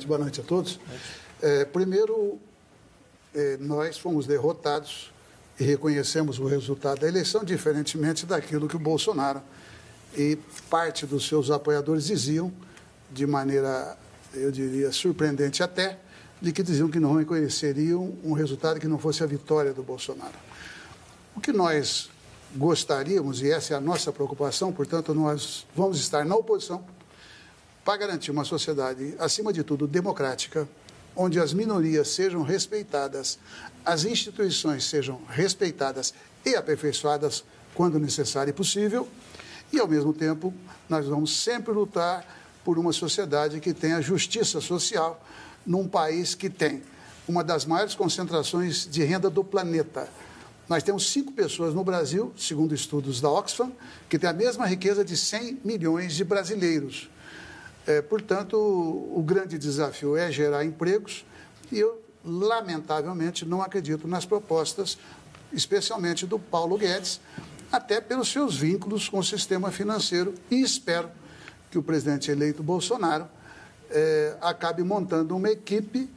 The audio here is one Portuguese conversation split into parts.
Boa noite a todos. Primeiro, nós fomos derrotados e reconhecemos o resultado da eleição, diferentemente daquilo que o Bolsonaro e parte dos seus apoiadores diziam, de maneira, eu diria, surpreendente até, de que diziam que não reconheceriam um resultado que não fosse a vitória do Bolsonaro. O que nós gostaríamos, e essa é a nossa preocupação, portanto, nós vamos estar na oposição para garantir uma sociedade, acima de tudo, democrática, onde as minorias sejam respeitadas, as instituições sejam respeitadas e aperfeiçoadas quando necessário e possível, e, ao mesmo tempo, nós vamos sempre lutar por uma sociedade que tenha justiça social num país que tem uma das maiores concentrações de renda do planeta. Nós temos 5 pessoas no Brasil, segundo estudos da Oxfam, que tem a mesma riqueza de 100 milhões de brasileiros. Portanto, o grande desafio é gerar empregos e eu, lamentavelmente, não acredito nas propostas, especialmente do Paulo Guedes, até pelos seus vínculos com o sistema financeiro, e espero que o presidente eleito Bolsonaro acabe montando uma equipe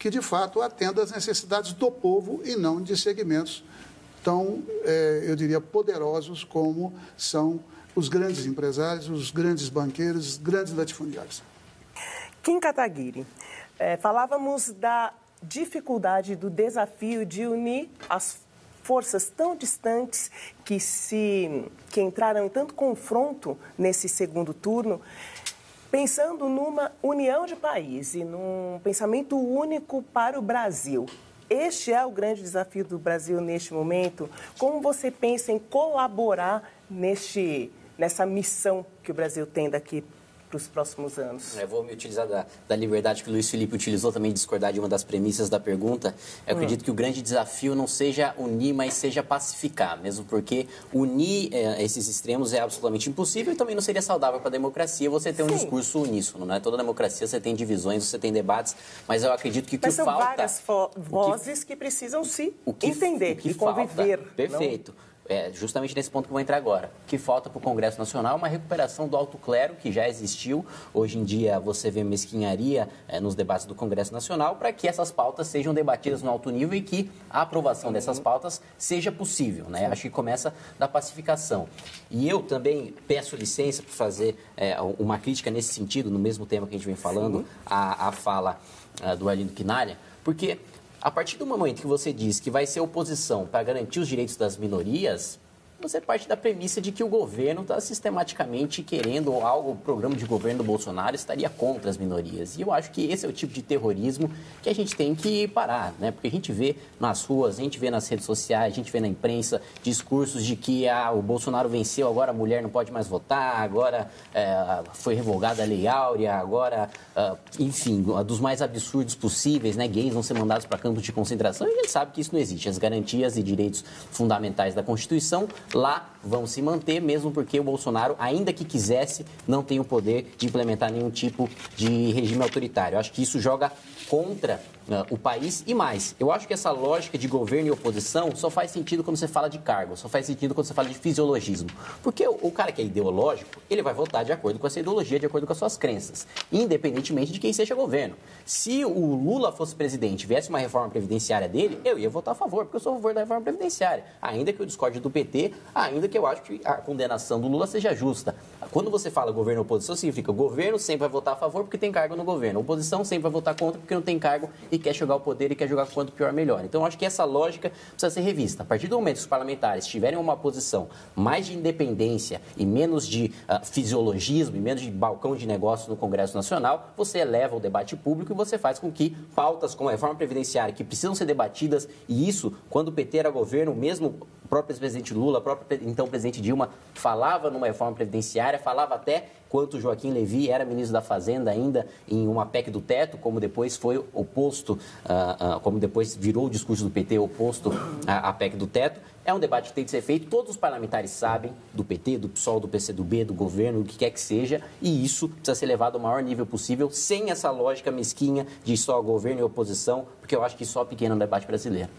que, de fato, atenda às necessidades do povo e não de segmentos tão, eu diria, poderosos como são os grandes empresários, os grandes banqueiros, os grandes latifundiários. Kim Kataguiri, falávamos da dificuldade, do desafio de unir as forças tão distantes que entraram em tanto confronto nesse segundo turno, pensando numa união de país e num pensamento único para o Brasil. Este é o grande desafio do Brasil neste momento. Como você pensa em colaborar nessa missão que o Brasil tem daqui para os próximos anos? Eu vou me utilizar da liberdade que o Luiz Felipe utilizou, também discordar de uma das premissas da pergunta. Eu acredito que o grande desafio não seja unir, mas seja pacificar, mesmo porque unir esses extremos é absolutamente impossível e também não seria saudável para a democracia você ter um discurso uníssono, né? Toda democracia você tem divisões, você tem debates, mas eu acredito que o que mas são falta... várias vozes que precisam se entender e conviver. Perfeito. Não? Justamente nesse ponto que eu vou entrar agora. O que falta para o Congresso Nacional é uma recuperação do alto clero, que já existiu. Hoje em dia você vê mesquinharia nos debates do Congresso Nacional para que essas pautas sejam debatidas no alto nível e que a aprovação dessas pautas seja possível, né? Acho que começa da pacificação. E eu também peço licença para fazer uma crítica nesse sentido, no mesmo tema que a gente vem falando, a fala do Arlindo Quinalha, porque... A partir do momento que você diz que vai ser oposição para garantir os direitos das minorias, você parte da premissa de que o governo está sistematicamente querendo algo, o programa de governo do Bolsonaro estaria contra as minorias. E eu acho que esse é o tipo de terrorismo que a gente tem que parar, né? Porque a gente vê nas ruas, a gente vê nas redes sociais, a gente vê na imprensa discursos de que o Bolsonaro venceu, agora a mulher não pode mais votar, agora foi revogada a Lei Áurea, agora, enfim, dos mais absurdos possíveis, né? Gays vão ser mandados para campos de concentração, e a gente sabe que isso não existe. As garantias e direitos fundamentais da Constituição lá vão se manter, mesmo porque o Bolsonaro, ainda que quisesse, não tem o poder de implementar nenhum tipo de regime autoritário. Eu acho que isso joga contra o país e mais. Eu acho que essa lógica de governo e oposição só faz sentido quando você fala de cargo, só faz sentido quando você fala de fisiologismo. Porque o cara que é ideológico, ele vai votar de acordo com essa ideologia, de acordo com as suas crenças, independentemente de quem seja governo. Se o Lula fosse presidente e viesse uma reforma previdenciária dele, eu ia votar a favor, porque eu sou a favor da reforma previdenciária. Ainda que eu discorde do PT, ainda que eu acho que a condenação do Lula seja justa. Quando você fala governo e oposição, significa o governo sempre vai votar a favor porque tem cargo no governo. A oposição sempre vai votar contra porque não tem cargo e quer jogar o poder e quer jogar quanto pior melhor. Então, eu acho que essa lógica precisa ser revista. A partir do momento que os parlamentares tiverem uma posição mais de independência e menos de fisiologismo e menos de balcão de negócio no Congresso Nacional, você eleva o debate público e você faz com que pautas como a reforma previdenciária, que precisam ser debatidas, e isso, quando o PT era governo, mesmo o próprio presidente Lula, o próprio então presidente Dilma, falava numa reforma previdenciária, falava até quanto Joaquim Levy era ministro da Fazenda ainda em uma PEC do teto, como depois foi oposto, como depois virou o discurso do PT oposto à PEC do teto. É um debate que tem que ser feito, todos os parlamentares sabem, do PT, do PSOL, do PCdoB, do governo, o que quer que seja, e isso precisa ser levado ao maior nível possível, sem essa lógica mesquinha de só governo e oposição, porque eu acho que só pequeno no debate brasileiro.